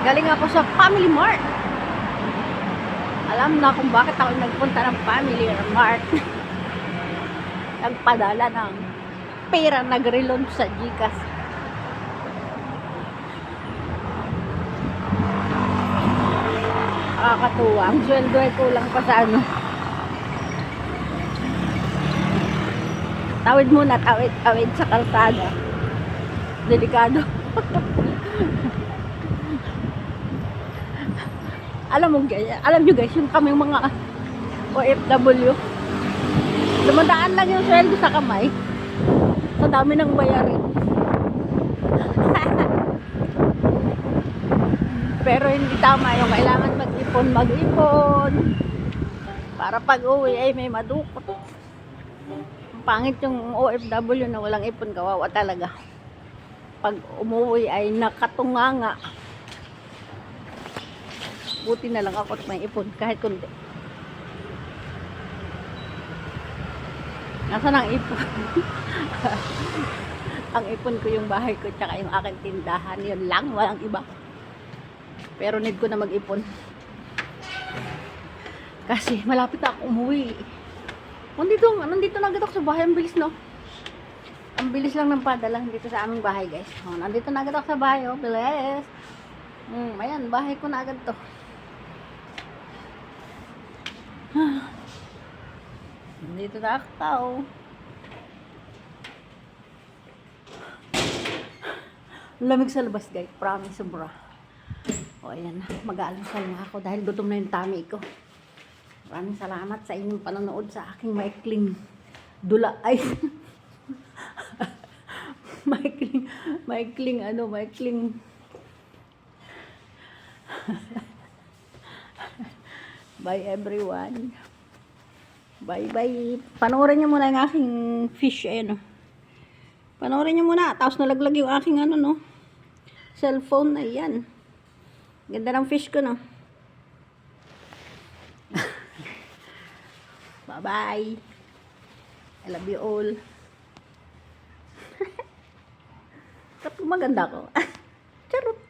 Galing ako sa Family Mart. Alam na kung bakit ako nagpunta ng Family Mart. Nagpadala ng pera, nag-reload sa GCash. Nakakatuwa. Ang sweldo ay kulang pa sa ano. Tawid muna, tawid sa kalsada. Delikado. Alam nyo guys, yung kami mga OFW, dumadaan lang yung sweldo sa kamay. Sa dami ng bayarin. Pero hindi tama yung kailangan mag-ipon. Para pag uwi ay may madukot. Ang pangit yung OFW na walang ipon, kawawa talaga. Pag umuwi ay nakatunganga. Buti na lang ako at may ipon kahit kundi. Nasaan ang ipon? Ang ipon ko yung bahay ko tsaka yung aking tindahan. Yun lang, walang iba. Pero need ko na mag-ipon. Kasi malapit na ako umuwi. Nandito na agad ako sa bahay. Ang bilis, no? Ang bilis lang ng padala dito sa aming bahay, guys. Nandito na agad ako sa bahay, oh. Bilis. Ayan, bahay ko na agad to. Dito na ako tao. Lamig sa labas, guys. Promise, sobra. O, ayan. Mag-aalusal na ako dahil gutom na yung tummy ko. Maraming salamat sa inyong panonood sa aking maikling dula. Ay! maikling. Bye everyone. Bye. Panoorin nyo muna yung aking fish. Ayan, oh. Panoorin nyo muna. Tapos nalaglag yung aking cellphone na yan. Ganda ng fish ko, no? Bye. I love you all. Maganda ko. Charot.